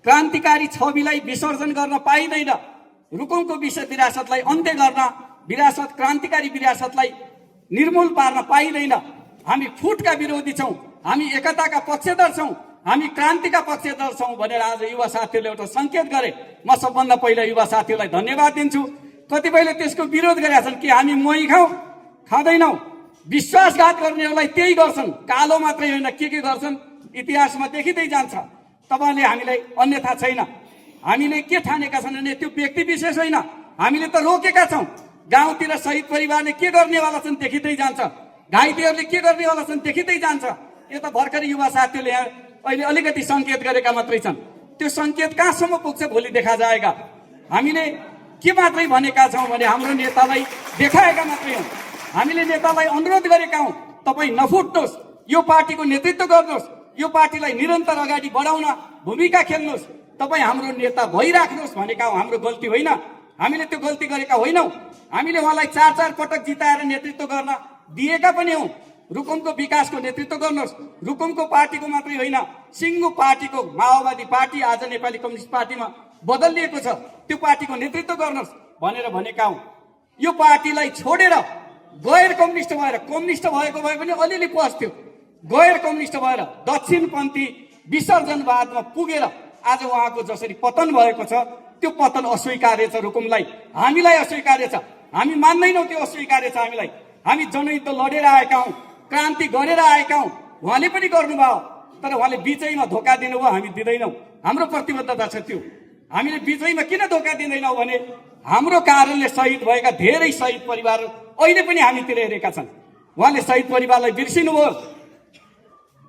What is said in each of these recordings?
क्रान्तिकारी छविलाई विसर्जन गर्न पाइँदैन। रुकुमको विरासतलाई अन्त्य गर्न, क्रान्तिकारी विरासतलाई निर्मूल पार्न पाइँदैन। हामी फुटका विरोधी छौँ, हामी एकताका पक्षधर छौँ, हामी क्रान्तिका पक्षधर छौँ भनेर आज युवा साथीहरूले एउटा सङ्केत गरे। म सबभन्दा पहिला युवा साथीहरूलाई धन्यवाद दिन्छु। कतिपयले त्यसको विरोध गरेका छन् कि हामी मही खाँदैनौँ, विश्वासघात गर्नेहरूलाई त्यही गर्छन्, कालो मात्रै होइन के गर्छन् इतिहासमा देखिँदै जान्छ। तपाईँले हामीलाई अन्यथा छैन। हामीले के ठानेका छन् भने त्यो व्यक्ति विशेष होइन, हामीले त रोकेका छौँ। गाउँतिर शहीद परिवारले के गर्नेवाला छन् देखिँदै जान्छ, घाइतेहरूले के गर्नेवाला छन् देखिँदै जान्छ। यो त भर्खरै युवा साथीहरूले यहाँ अहिले अलिकति सङ्केत गरेका मात्रै छन्। त्यो सङ्केत कहाँसम्म पुग्छ भोलि देखा जाएगा। हामीले के मात्रै भनेका छौँ भने हाम्रो नेतालाई देखाएका मात्रै हौँ। हामीले नेतालाई अनुरोध गरेका हौँ, तपाईँ नफुट्नुहोस्, यो पार्टीको नेतृत्व गर्नुहोस्, यो पार्टीलाई निरन्तर अगाडि बढाउन भूमिका खेल्नुहोस्, तपाईँ हाम्रो नेता भइराख्नुहोस् भनेका हौँ। हाम्रो गल्ती होइन, हामीले त्यो गल्ती गरेका होइनौँ। हामीले उहाँलाई 4 पटक जिताएर नेतृत्व गर्न दिएका पनि हौँ। रुकुमको विकासको नेतृत्व गर्नुहोस्, रुकुमको पार्टीको मात्रै होइन, सिङ्गो पार्टीको माओवादी पार्टी आज नेपाली कम्युनिस्ट पार्टीमा बदलिएको छ, त्यो पार्टीको नेतृत्व गर्नुहोस् भनेर भनेका हौँ। यो पार्टीलाई छोडेर गैर कम्युनिस्ट भएर, कम्युनिस्ट भएको भए पनि अलिअलि पस्थ्यो, गैर कम्युनिस्ट भएर दक्षिणपन्थी विसर्जनवादमा पुगेर आज उहाँको जसरी पतन भएको छ, त्यो पतन अस्वीकार्य छ। रुकुमलाई, हामीलाई अस्वीकार्य छ, हामी मान्दैनौँ त्यो अस्वीकार्य छ हामीलाई। हामी जनयुद्ध लडेर आएका हौँ, क्रान्ति गरेर आएका हौँ, उहाँले पनि गर्नुभयो, तर उहाँले बिचैमा धोका दिनुभयो, हामी दिँदैनौँ। हाम्रो प्रतिबद्धता छ त्यो। हामीले बिचैमा किन धोका दिँदैनौँ भने हाम्रो कारणले शहीद भएका धेरै शहीद परिवार अहिले पनि हामीतिर हेरेका छन्। उहाँले शहीद परिवारलाई बिर्सिनुभयो,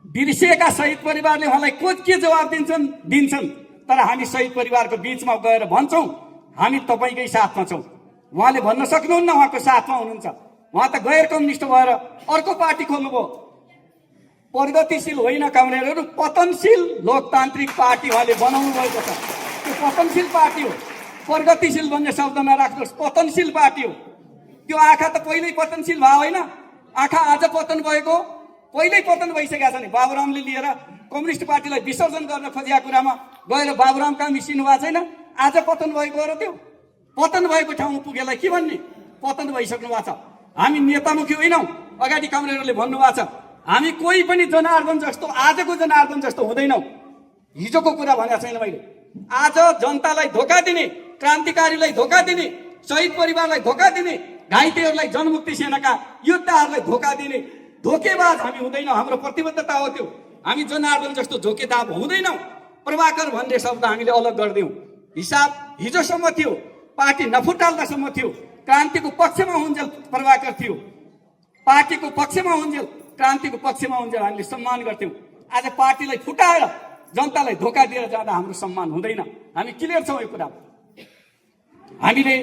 बिर्सिएका शहीद परिवारले उहाँलाई के जवाब दिन्छन्। तर हामी शहीद परिवारको बिचमा गएर भन्छौँ हामी तपाईँकै साथमा छौँ। उहाँले भन्न सक्नुहुन्न उहाँको साथमा हुनुहुन्छ, उहाँ त गैर कम्युनिस्ट भएर अर्को पार्टी खोल्नुभयो। प्रगतिशील होइन कामरेडहरू, पतनशील लोकतान्त्रिक पार्टी उहाँले बनाउनु भएको छ। त्यो पतनशील पार्टी हो, प्रगतिशील भन्ने शब्द नराख्नुहोस्, पतनशील पार्टी हो। त्यो आँखा त पहिल्यै पतनशील भयो होइन, आँखा आज पतन भएको, पहिल्यै पतन भइसकेका छ नि। बाबुरामले लिएर कम्युनिस्ट पार्टीलाई विसर्जन गर्न खोजेका कुरामा गएर बाबुराम कहाँ मिसिनु भएको छैन, आज पतन भएको हो र त्यो पतन भएको ठाउँमा पुगेलाई के भन्ने, पतन भइसक्नु भएको छ। हामी नेतामुखी होइनौँ, अगाडि कामरेडहरूले भन्नुभएको छ, हामी कोही पनि जनार्दन जस्तो, आजको जनार्दन जस्तो हुँदैनौँ। हिजोको कुरा भनेको छैन मैले। आज जनतालाई धोका दिने, क्रान्तिकारीलाई धोका दिने, शहीद परिवारलाई धोका दिने, घाइतेहरूलाई जनमुक्ति सेनाका योद्धाहरूलाई धोका दिने धोकेबाज हामी हुँदैनौँ। हाम्रो प्रतिबद्धता हो त्यो। हामी जनार्दन जस्तो धोकेदार हुँदैनौँ। प्रभाकर भन्ने शब्द हामीले अलग गरिदिउँ। हिसाब हिजोसम्म थियो, पार्टी नफुटाल्दासम्म थियो, क्रान्तिको पक्षमा हुन्जेल प्रभाकर थियो, पार्टीको पक्षमा हुन्जेल, क्रान्तिको पक्षमा हुन्जेल हामीले सम्मान गर्थ्यौँ। आज पार्टीलाई फुटाएर जनतालाई धोका दिएर जाँदा हाम्रो सम्मान हुँदैन। हामी क्लियर छौँ यो कुरा। हामीले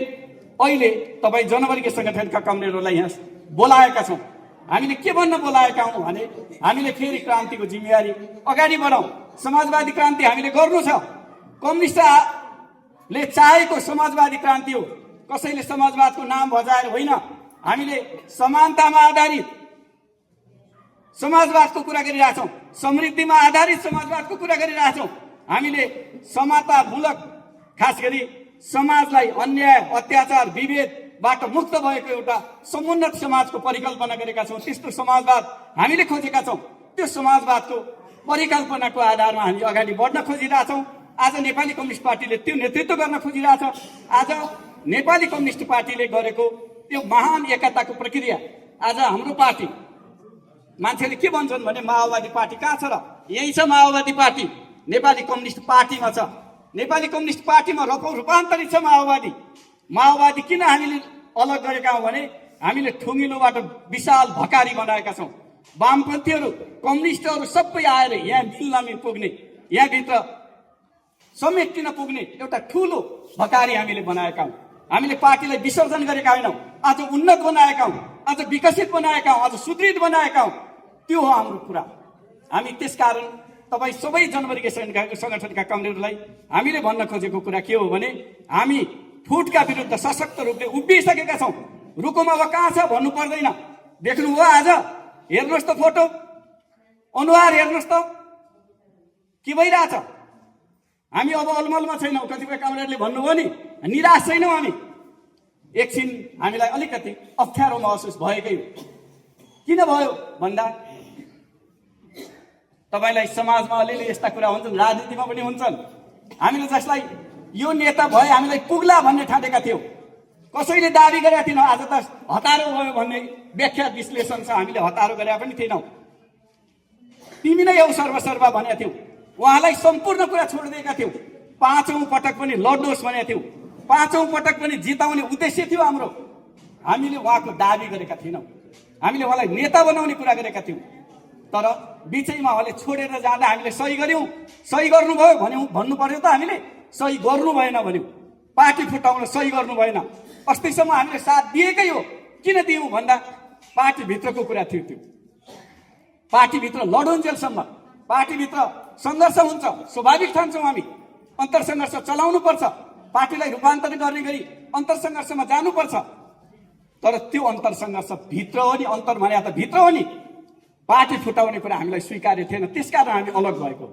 अहिले तपाईँ जनवर्गीय सङ्गठनका कमरेडहरूलाई यहाँ बोलाएका छौँ। हामीले के भन्न बोलाएका हौँ भने हामीले फेरि क्रान्तिको जिम्मेवारी अगाडि बढाउँ। समाजवादी क्रान्ति हामीले गर्नु छ। कम्युनिस्टले चाहेको समाजवादी क्रान्ति हो। कसैले समाजवादको नाम बजाएर होइन, हामीले समानतामा आधारित समाजवादको कुरा गरिरहेछौँ, समृद्धिमा आधारित समाजवादको कुरा गरिरहेछौँ। हामीले समतामूलक, खास गरी समाजलाई अन्याय, अत्याचार, विभेदबाट मुक्त भएको एउटा समुन्नत समाजको परिकल्पना गरेका छौँ। त्यस्तो समाजवाद हामीले खोजेका छौँ। त्यो समाजवादको परिकल्पनाको आधारमा हामी अगाडि बढ्न खोजिरहेछौँ। आज नेपाली कम्युनिस्ट पार्टीले त्यो नेतृत्व गर्न खोजिरहेछ। आज नेपाली कम्युनिस्ट पार्टीले गरेको त्यो महान एकताको प्रक्रिया, आज हाम्रो पार्टी, मान्छेले के भन्छन् भने माओवादी पार्टी कहाँ छ र? यही छ माओवादी पार्टी, नेपाली कम्युनिस्ट पार्टीमा छ। नेपाली कम्युनिस्ट पार्टीमा रूपान्तरित छ माओवादी। माओवादी किन हामीले अलग गरेका हौँ भने हामीले ठुङ्गिलोबाट विशाल भकारी बनाएका छौँ। वामपन्थीहरू, कम्युनिस्टहरू सबै आएर यहाँ मिल्न पुग्ने, यहाँभित्र समेटिन पुग्ने एउटा ठुलो भकारी हामीले बनाएका हौँ। हामीले पार्टीलाई विसर्जन गरेका होइनौँ, आज उन्नत बनाएका हौँ, आज विकसित बनाएका हौँ, आज सुदृढ बनाएका हौँ। त्यो हो हाम्रो कुरा। हामी त्यसकारण तपाईँ सबै जनवर्गीय सङ्गठनका कमरेडहरूलाई हामीले भन्न खोजेको कुरा के हो भने हामी फुटका विरुद्ध सशक्त रूपले उभिसकेका छौँ। रुकुम अब कहाँ छ भन्नु पर्दैन। देख्नुभयो आज, हेर्नुहोस् त फोटो, अनुहार हेर्नुहोस् त के भइरहेछ। हामी अब अलमलमा छैनौँ। कतिपय कामरेडले भन्नुभयो नि, निराश छैनौँ हामी। एकछिन हामीलाई अलिकति अप्ठ्यारो महसुस भएकै हो। किन भयो भन्दा तपाईँलाई समाजमा अलिअलि यस्ता कुरा हुन्छन्, राजनीतिमा पनि हुन्छन्। हामीले जसलाई यो नेता भए हामीलाई पुग्ला भन्ने ठानेका थियौँ, कसैले दाबी गरेका थिएनौँ। आज त हतारो भयो भन्ने व्याख्या विश्लेषण छ। हामीले हतारो गरेका पनि थिएनौँ। तिमी नै हौ सर्वसर्वा भनेका थियौँ। उहाँलाई सम्पूर्ण कुरा छोडिदिएका थियौँ। 5औं पटक पनि लड्नुहोस् भनेका थियौँ। 5औं पटक पनि जिताउने उद्देश्य थियो हाम्रो। हामीले उहाँको दाबी गरेका थिएनौँ। हामीले उहाँलाई नेता बनाउने कुरा गरेका थियौँ। तर बिचैमा उहाँले छोडेर जाँदा हामीले सही गर्यौँ। सही गर्नुभयो भन्यौँ, भन्नु पर्यो त। हामीले सही गर्नु भएन भन्यौँ। पार्टी फुटाउन सही गर्नु भएन। अस्तिसम्म हामीले साथ दिएकै हो। किन दियौँ भन्दा पार्टीभित्रको कुरा थियो त्यो। पार्टीभित्र लडुन्जेलसम्म पार्टीभित्र सङ्घर्ष हुन्छ, स्वाभाविक ठान्छौँ हामी। अन्तरसङ्घर्ष चलाउनु पर्छ। पार्टीलाई रूपान्तरण गर्ने गरी अन्तरसङ्घर्षमा जानुपर्छ। तर त्यो अन्तरसङ्घर्ष भित्र हो नि, अन्तर भने त भित्र हो नि। पार्टी फुटाउने कुरा हामीलाई स्वीकार्य थिएन, त्यसकारण हामी अलग भएको।